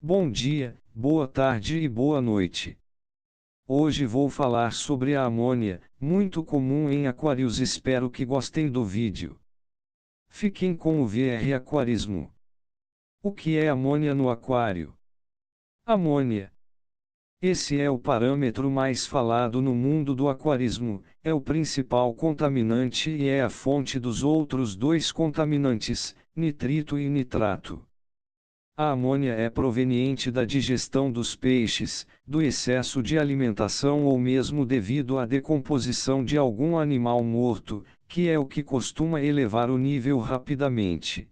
Bom dia, boa tarde e boa noite. Hoje vou falar sobre a amônia, muito comum em aquários. Espero que gostem do vídeo. Fiquem com o VR Aquarismo. O que é amônia no aquário? Amônia. Esse é o parâmetro mais falado no mundo do aquarismo, é o principal contaminante e é a fonte dos outros dois contaminantes, nitrito e nitrato. A amônia é proveniente da digestão dos peixes, do excesso de alimentação ou mesmo devido à decomposição de algum animal morto, que é o que costuma elevar o nível rapidamente.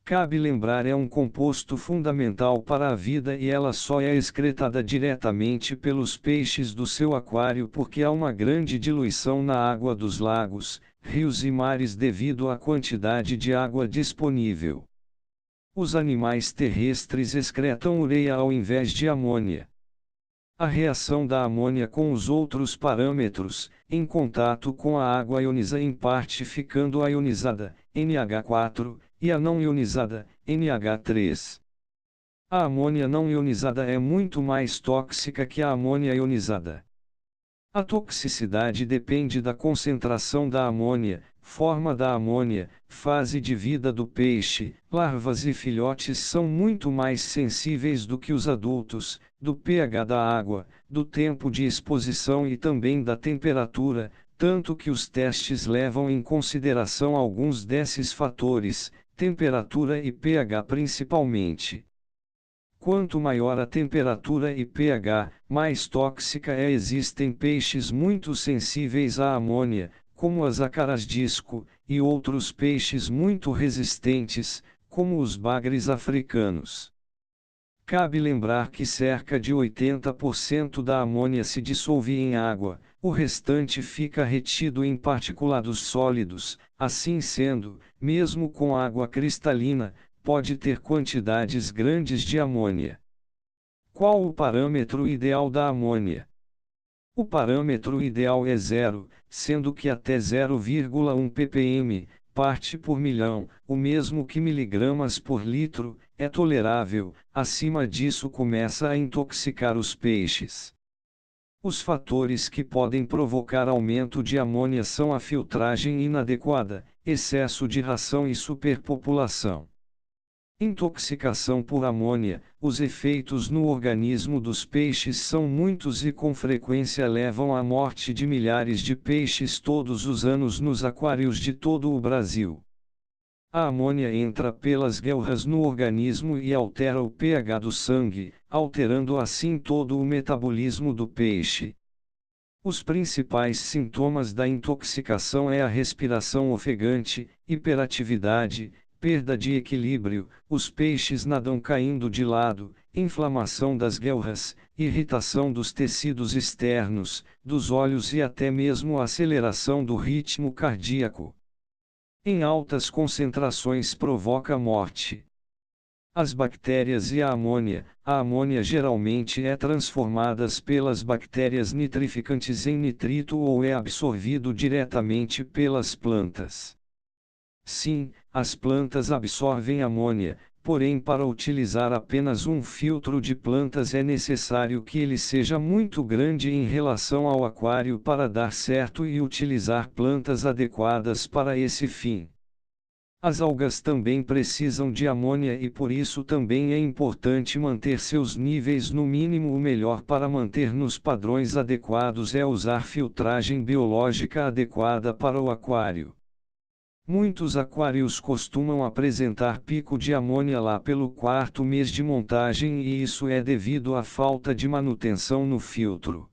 Cabe lembrar, é um composto fundamental para a vida e ela só é excretada diretamente pelos peixes do seu aquário porque há uma grande diluição na água dos lagos, rios e mares devido à quantidade de água disponível. Os animais terrestres excretam ureia ao invés de amônia. A reação da amônia com os outros parâmetros, em contato com a água ioniza em parte ficando a ionizada, NH4, e a não ionizada, NH3. A amônia não ionizada é muito mais tóxica que a amônia ionizada. A toxicidade depende da concentração da amônia, forma da amônia, fase de vida do peixe. Larvas e filhotes são muito mais sensíveis do que os adultos, do pH da água, do tempo de exposição e também da temperatura, tanto que os testes levam em consideração alguns desses fatores, temperatura e pH principalmente. Quanto maior a temperatura e pH, mais tóxica é. Existem peixes muito sensíveis à amônia, como as acaras disco, e outros peixes muito resistentes, como os bagres africanos. Cabe lembrar que cerca de 80% da amônia se dissolve em água, o restante fica retido em particulados sólidos. Assim sendo, mesmo com água cristalina, pode ter quantidades grandes de amônia. Qual o parâmetro ideal da amônia? O parâmetro ideal é 0, sendo que até 0,1 ppm, parte por milhão, o mesmo que miligramas por litro, é tolerável. Acima disso começa a intoxicar os peixes. Os fatores que podem provocar aumento de amônia são a filtragem inadequada, excesso de ração e superpopulação. Intoxicação por amônia. Os efeitos no organismo dos peixes são muitos e com frequência levam à morte de milhares de peixes todos os anos nos aquários de todo o Brasil. A amônia entra pelas guelras no organismo e altera o pH do sangue, alterando assim todo o metabolismo do peixe. Os principais sintomas da intoxicação é a respiração ofegante, hiperatividade, perda de equilíbrio, os peixes nadam caindo de lado, inflamação das guelras, irritação dos tecidos externos, dos olhos e até mesmo aceleração do ritmo cardíaco. Em altas concentrações provoca morte. As bactérias e a amônia geralmente é transformada pelas bactérias nitrificantes em nitrito ou é absorvido diretamente pelas plantas. Sim, as plantas absorvem amônia, porém para utilizar apenas um filtro de plantas é necessário que ele seja muito grande em relação ao aquário para dar certo e utilizar plantas adequadas para esse fim. As algas também precisam de amônia e por isso também é importante manter seus níveis no mínimo. O melhor para manter nos padrões adequados é usar filtragem biológica adequada para o aquário. Muitos aquários costumam apresentar pico de amônia lá pelo 4º mês de montagem e isso é devido à falta de manutenção no filtro.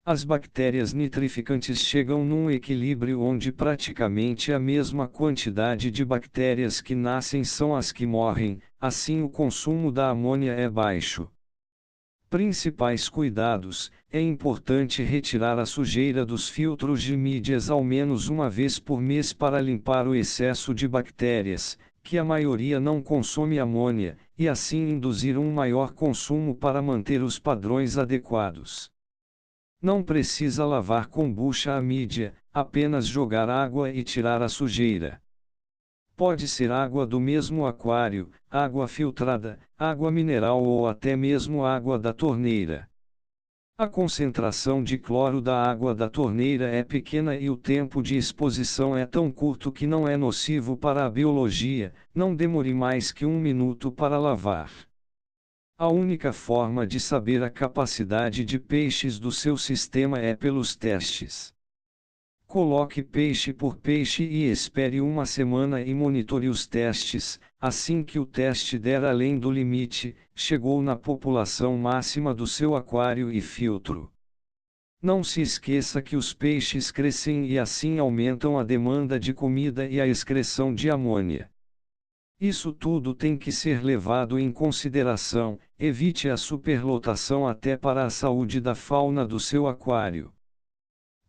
As bactérias nitrificantes chegam num equilíbrio onde praticamente a mesma quantidade de bactérias que nascem são as que morrem, assim o consumo da amônia é baixo. Principais cuidados: é importante retirar a sujeira dos filtros de mídias ao menos uma vez por mês para limpar o excesso de bactérias, que a maioria não consome amônia, e assim induzir um maior consumo para manter os padrões adequados. Não precisa lavar com bucha a mídia, apenas jogar água e tirar a sujeira. Pode ser água do mesmo aquário, água filtrada, água mineral ou até mesmo água da torneira. A concentração de cloro da água da torneira é pequena e o tempo de exposição é tão curto que não é nocivo para a biologia. Não demore mais que 1 minuto para lavar. A única forma de saber a capacidade de peixes do seu sistema é pelos testes. Coloque peixe por peixe e espere 1 semana e monitore os testes. Assim que o teste der além do limite, chegou na população máxima do seu aquário e filtro. Não se esqueça que os peixes crescem e assim aumentam a demanda de comida e a excreção de amônia. Isso tudo tem que ser levado em consideração. Evite a superlotação até para a saúde da fauna do seu aquário.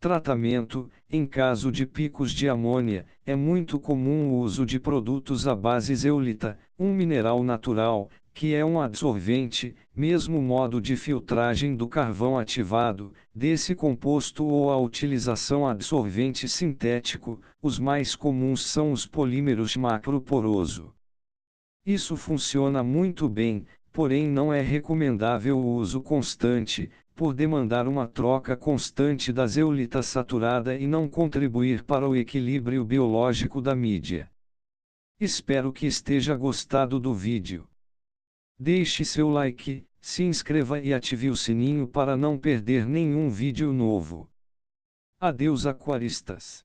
Tratamento: em caso de picos de amônia, é muito comum o uso de produtos à base zeolita, um mineral natural, que é um adsorvente, mesmo modo de filtragem do carvão ativado, desse composto ou a utilização adsorvente sintético. Os mais comuns são os polímeros macroporoso. Isso funciona muito bem, porém não é recomendável o uso constante, por demandar uma troca constante da zeolita saturada e não contribuir para o equilíbrio biológico da mídia. Espero que esteja gostado do vídeo. Deixe seu like, se inscreva e ative o sininho para não perder nenhum vídeo novo. Adeus aquaristas!